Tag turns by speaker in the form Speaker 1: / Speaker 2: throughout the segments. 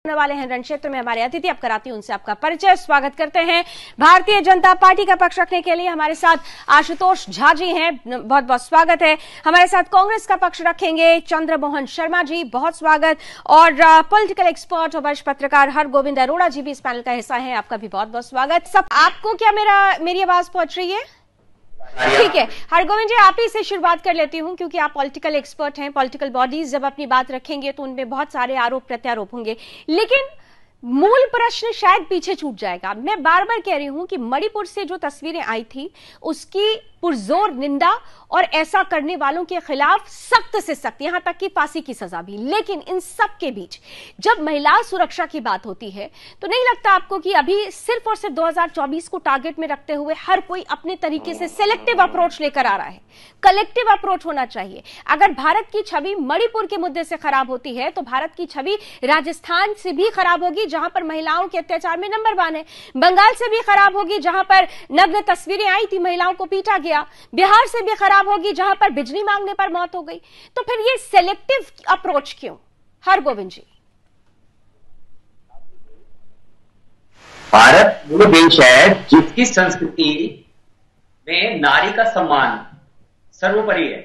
Speaker 1: होने वाले हैं रण क्षेत्र में हमारे अतिथि। अब कराती हूं उनसे आपका परिचय। स्वागत करते हैं भारतीय जनता पार्टी का पक्ष रखने के लिए हमारे साथ आशुतोष झा जी हैं, बहुत बहुत स्वागत है। हमारे साथ कांग्रेस का पक्ष रखेंगे चंद्रमोहन शर्मा जी, बहुत स्वागत। और पॉलिटिकल एक्सपर्ट और वरिष्ठ पत्रकार हरगोविंद अरोड़ा जी भी इस पैनल का हिस्सा है, आपका भी बहुत बहुत स्वागत। सब आपको क्या मेरी आवाज पहुंच रही है? ठीक है हरगोविंद जी, आप ही से शुरुआत कर लेती हूं क्योंकि आप पॉलिटिकल एक्सपर्ट हैं। पॉलिटिकल बॉडीज जब अपनी बात रखेंगे तो उनमें बहुत सारे आरोप प्रत्यारोप होंगे, लेकिन मूल प्रश्न शायद पीछे छूट जाएगा। मैं बार बार कह रही हूं कि मणिपुर से जो तस्वीरें आई थी उसकी पुरजोर निंदा और ऐसा करने वालों के खिलाफ सख्त से सख्त, यहां तक कि फांसी की सजा भी। लेकिन इन सब के बीच जब महिला सुरक्षा की बात होती है तो नहीं लगता आपको कि अभी सिर्फ और सिर्फ 2024 को टारगेट में रखते हुए हर कोई अपने तरीके से सिलेक्टिव अप्रोच लेकर आ रहा है? कलेक्टिव अप्रोच होना चाहिए। अगर भारत की छवि मणिपुर के मुद्दे से खराब होती है तो भारत की छवि राजस्थान से भी खराब होगी, जहां पर महिलाओं के अत्याचार में नंबर 1 है। बंगाल से भी खराब होगी, जहां पर नग्न तस्वीरें आई थी, महिलाओं को पीटा गया। बिहार से भी खराब होगी, जहां पर बिजली मांगने पर मौत हो गई। तो फिर ये सेलेक्टिव अप्रोच क्यों? हरगोविंद जी।
Speaker 2: भारत वो देश है जिसकी संस्कृति में नारी का सम्मान सर्वोपरि है।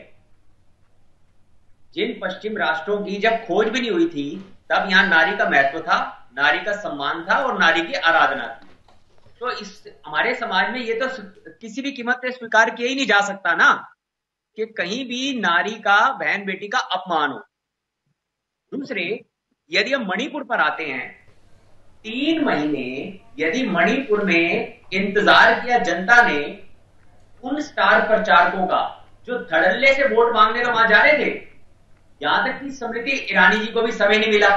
Speaker 2: जिन पश्चिम राष्ट्रों की जब खोज भी नहीं हुई थी तब यहां नारी का महत्व था, नारी का सम्मान था और नारी की आराधना थी। तो इस हमारे समाज में ये तो किसी भी कीमत पे स्वीकार किया ही नहीं जा सकता ना कि कहीं भी नारी का, बहन बेटी का अपमान हो। दूसरे, यदि हम मणिपुर पर आते हैं, 3 महीने यदि मणिपुर में इंतजार किया जनता ने उन स्टार प्रचारकों का जो धड़ल्ले से वोट मांगने तो वहां जा रहे थे, यहां तक कि स्मृति ईरानी जी को भी समय नहीं मिला।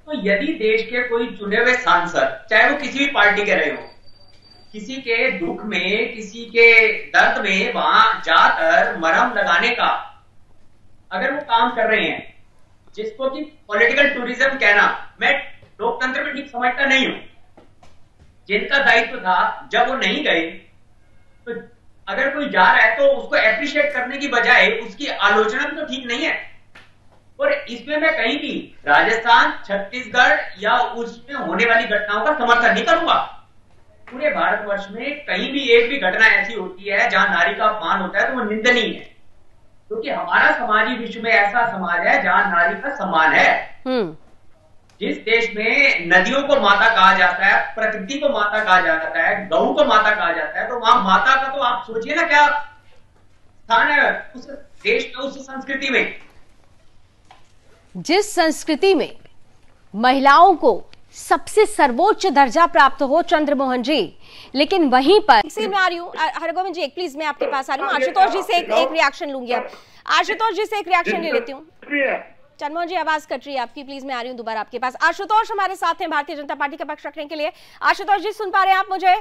Speaker 2: तो यदि देश के कोई चुने हुए सांसद, चाहे वो किसी भी पार्टी के रहे हो, किसी के दुख में, किसी के दर्द में वहां जाकर मरहम लगाने का अगर वो काम कर रहे हैं, जिसको कि पॉलिटिकल टूरिज्म कहना मैं लोकतंत्र में ठीक समझता नहीं हूं। जिनका दायित्व था जब वो नहीं गए, तो अगर कोई जा रहा है तो उसको एप्रिशिएट करने की बजाय उसकी आलोचना भी तो ठीक नहीं है। और इसमें मैं कहीं भी राजस्थान, छत्तीसगढ़ या उसमें होने वाली घटनाओं का समर्थन नहीं करूंगा। पूरे भारतवर्ष में कहीं भी एक भी घटना ऐसी होती है जहां नारी का अपमान होता है तो वो निंदनीय है, क्योंकि हमारा समाजी विश्व में ऐसा समाज है जहां नारी का सम्मान है। जिस देश में नदियों को माता कहा जाता है, प्रकृति को माता कहा जाता है, गऊ को माता कहा जाता है, तो वहां माता का तो आप सोचिए ना क्या स्थान है उस देश में, उस संस्कृति में।
Speaker 1: जिस संस्कृति में महिलाओं को सबसे सर्वोच्च दर्जा प्राप्त हो चंद्रमोहन जी, लेकिन वहीं पर मैं आ रही हूँ हरगोविंद जी, एक प्लीज मैं आपके पास आ रही हूँ। आशुतोष जी से एक रिएक्शन लूंगी। अब आशुतोष जी से एक रिएक्शन ले लेती हूँ। चंद्रमोहन जी आवाज कट रही है आपकी, प्लीज मैं आ रही हूँ दोबारा आपके पास। आशुतोष हमारे साथ हैं भारतीय जनता पार्टी का पक्ष रखने के लिए। आशुतोष जी सुन पा रहे हैं आप मुझे?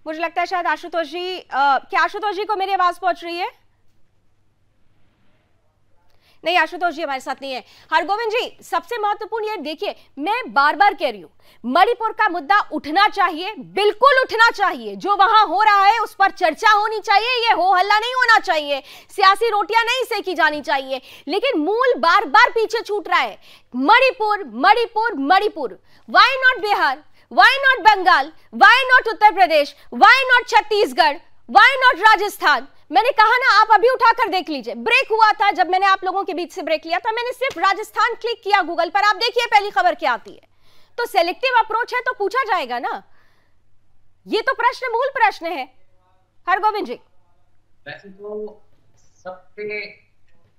Speaker 1: मुझे लगता है शायद आशुतोष जी, क्या आशुतोष जी को मेरी आवाज पहुंच रही है? नहीं, आशुतोष जी हमारे साथ नहीं है। हरगोविंद जी, सबसे महत्वपूर्ण ये देखिए, मैं बार बार कह रही हूं, मणिपुर का मुद्दा उठना चाहिए, बिल्कुल उठना चाहिए। जो वहां हो रहा है उस पर चर्चा होनी चाहिए, ये हो हल्ला नहीं होना चाहिए, सियासी रोटियां नहीं सेकी जानी चाहिए। लेकिन मूल बार बार पीछे छूट रहा है। Manipur Manipur Manipur, why not Bihar, why not Bengal, why not Uttar Pradesh, why not Chhattisgarh, why not Rajasthan? मैंने कहा ना, आप अभी उठाकर देख लीजिए। ब्रेक हुआ था जब मैंने आप लोगों के बीच से ब्रेक लिया था, मैंने सिर्फ राजस्थान क्लिक किया गूगल पर, आप देखिए पहली खबर क्या आती है। तो सेलेक्टिव अप्रोच है तो पूछा जाएगा ना, ये तो प्रश्न, मूल प्रश्न है। हरगोविंद जी,
Speaker 2: वैसे तो सबसे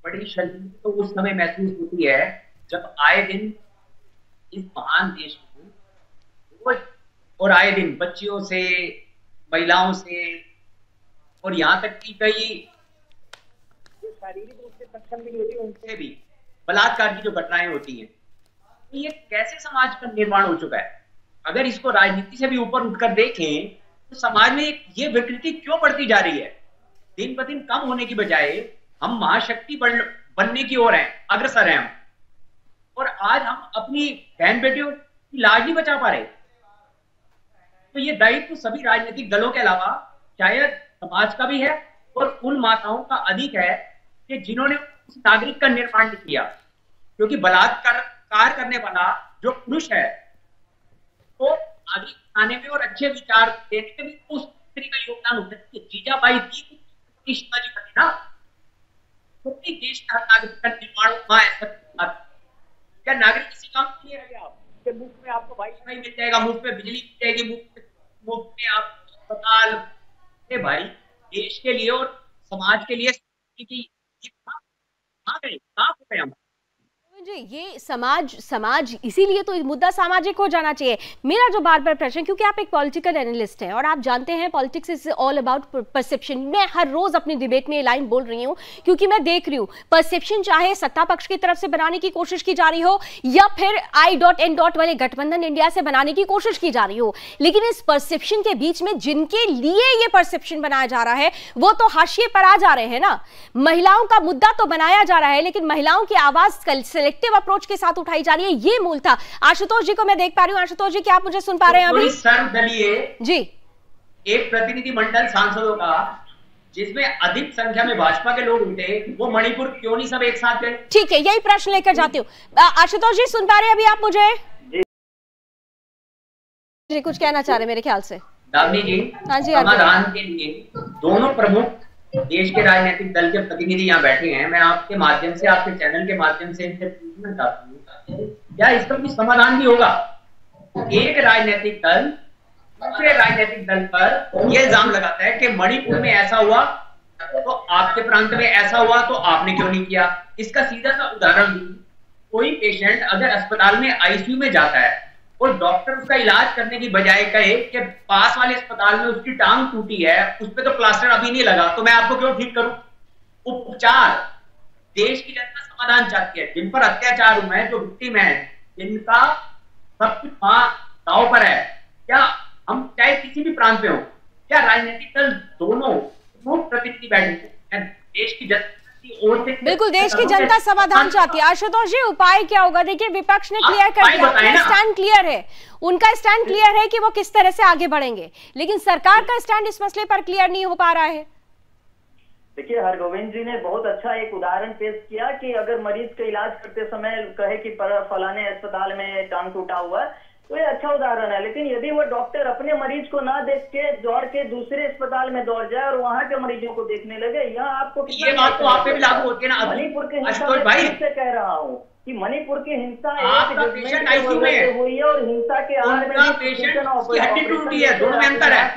Speaker 2: बड़ी शर्मिंदगी तो उस समय महसूस होती है जब आए दिन इस महान देश में और आए दिन बच्चियों से, महिलाओं से और यहां तक कि कई शारीरिक रूप से सक्षम भी होती है उनसे भी बलात्कार की जो घटनाएं होती हैं, तो ये कैसे समाज का निर्माण हो चुका है? अगर इसको राजनीति से भी ऊपर उठकर देखें तो समाज में ये विकृति क्यों बढ़ती जा रही है? दिन ब दिन कम होने की बजाय हम महाशक्ति बनने की ओर हैं, अग्रसर हैं हम, और आज हम अपनी बहन बेटियों की लाज नहीं बचा पा रहे। तो ये दायित्व सभी राजनीतिक दलों के अलावा शायद समाज का भी है और उन माताओं का अधिक है कि जिन्होंने उस नागरिक का निर्माण नहीं किया, क्योंकि बलात्कार संस्कार करने वाला जो पुरुष है, तो आगे आने में और अच्छे विचार देने में भी उस स्त्री का योगदान होता है। जीजाबाई थी शिवाजी बने ना, तो देश का नागरिक का निर्माण क्या नागरिक किसी काम के लिए रह गया? आप मुफ्त में आपको वाईफाई मिल जाएगा, मुफ्त में बिजली मिल जाएगी, मुफ्त में आप अस्पताल, भाई देश के लिए और समाज के लिए कहाँ गए हम?
Speaker 1: जी, ये समाज इसीलिए तो मुद्दा सामाजिक हो जाना चाहिए। मेरा जो बार बार प्रश्न, क्योंकि आप एक पॉलिटिकल एनालिस्ट हैं और आप जानते हैं politics is all about perception. मैं हर रोज अपनी डिबेट में ये लाइन बोल रही हूं क्योंकि मैं देख रही हूं परसेप्शन चाहे सत्ता पक्ष की तरफ से बनाने की कोशिश की जा रही हो या फिर I.N. वाले गठबंधन इंडिया से बनाने की कोशिश की जा रही हो, लेकिन इस परसेप्शन के बीच में जिनके लिए ये परसेप्शन बनाया जा रहा है वो तो हाशिए पर आ जा रहे हैं ना। महिलाओं का मुद्दा तो बनाया जा रहा है लेकिन महिलाओं की आवाज सेलेक्टिव अप्रोच के साथ उठाई जा रही है, ये मूल था। आशुतोष जी को मैं देख पा रही हूँ। आशुतोष जी, क्या आप मुझे सुन पा रहे हैं अभी?
Speaker 2: सर्वदलीय
Speaker 1: जी
Speaker 2: एक प्रतिनिधि मंडल सांसदों का जिसमें अधिक संख्या में भाजपा के लोग उठे, वो मणिपुर क्यों नहीं सब एक साथ गए? ठीक
Speaker 1: है, यही प्रश्न लेकर जाती हूँ। आशुतोष जी सुन पा रहे हैं अभी आप मुझे? जी कुछ कहना चाह रहे मेरे ख्याल से।
Speaker 2: दामिनी जी,
Speaker 1: हाँ जी,
Speaker 2: समाधान के लिए दोनों प्रमुख देश के राजनीतिक दल के प्रतिनिधि यहाँ बैठे हैं। मैं आपके माध्यम से, आपके चैनल के माध्यम से इनसे पूछना चाहती हूँ क्या इसका कोई समाधान भी होगा? एक राजनीतिक दल दूसरे राजनीतिक दल पर यह इल्जाम लगाता है कि मणिपुर में ऐसा हुआ तो आपके प्रांत में ऐसा हुआ तो आपने क्यों नहीं किया। इसका सीधा सा उदाहरण दूं, कोई पेशेंट अगर अस्पताल में आईसीयू में जाता है और डॉक्टर उसका इलाज करने की बजाय कहे कि पास वाले अस्पताल में उसकी टांग टूटी है, उस पर तो प्लास्टर अभी नहीं लगा, तो मैं आपको क्यों ठीक करूं? उपचार देश की जनता समाधान चाहती है। जिन पर अत्याचार हुए हैं, जो विक्टिम है, जिनका सब कुछ दांव पर है, क्या हम चाहे किसी भी प्रांत में हो, क्या राजनीतिक दल दोनों प्रतिनिधि बैठे देश की जनता?
Speaker 1: बिल्कुल, देश की जनता समाधान चाहती है। आशुतोष जी, उपाय क्या होगा? देखिए विपक्ष ने क्लियर कर दिया, उनका स्टैंड क्लियर है, उनका स्टैंड क्लियर है कि वो किस तरह से आगे बढ़ेंगे, लेकिन सरकार का स्टैंड इस मसले पर क्लियर नहीं हो पा रहा है।
Speaker 3: देखिए, हरगोविंद जी ने बहुत अच्छा एक उदाहरण पेश किया कि अगर मरीज का इलाज करते समय कहे कि फलाने अस्पताल में टांग टूटा हुआ है, तो ये अच्छा उदाहरण है। लेकिन यदि वो डॉक्टर अपने मरीज को ना देख के दौड़ के दूसरे अस्पताल में दौड़ जाए और वहां के मरीजों को देखने लगे, यहाँ आपको
Speaker 2: ये बात तो आप पे भी लागू होती है ना।
Speaker 3: मणिपुर के हिंसा से कह रहा हूँ कि मणिपुर की हिंसा हुई है और हिंसा के आड़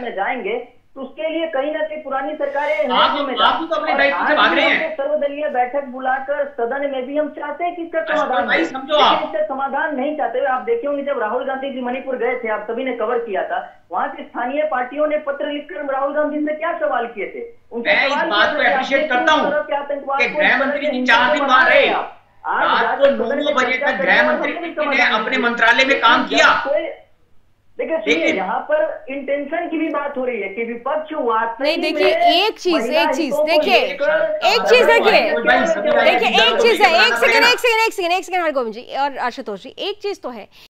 Speaker 3: में जाएंगे तो उसके लिए कहीं ना कहीं पुरानी सरकारें सर्वदलीय बैठक बुलाकर सदन में भी हम चाहते हैं कि इसका समाधान, इसका समाधान नहीं चाहते। आप देखे होंगे जब राहुल गांधी जी मणिपुर गए थे, आप सभी ने कवर किया था, वहां की स्थानीय पार्टियों ने पत्र लिखकर राहुल गांधी से क्या सवाल किए थे? उनसे सवाल
Speaker 2: करता हूँ गृह मंत्री जी 4 दिन वहां रहे, रात को 9 बजे तक गृह मंत्री ने अपने मंत्रालय में काम किया।
Speaker 3: देखिए, यहाँ पर इंटेंशन की भी बात हो रही है कि विपक्ष
Speaker 1: नहीं। देखिए एक चीज देखिए एक चीज है, एक सेकंड हरगोविंद जी और आशुतोष जी, एक चीज तो है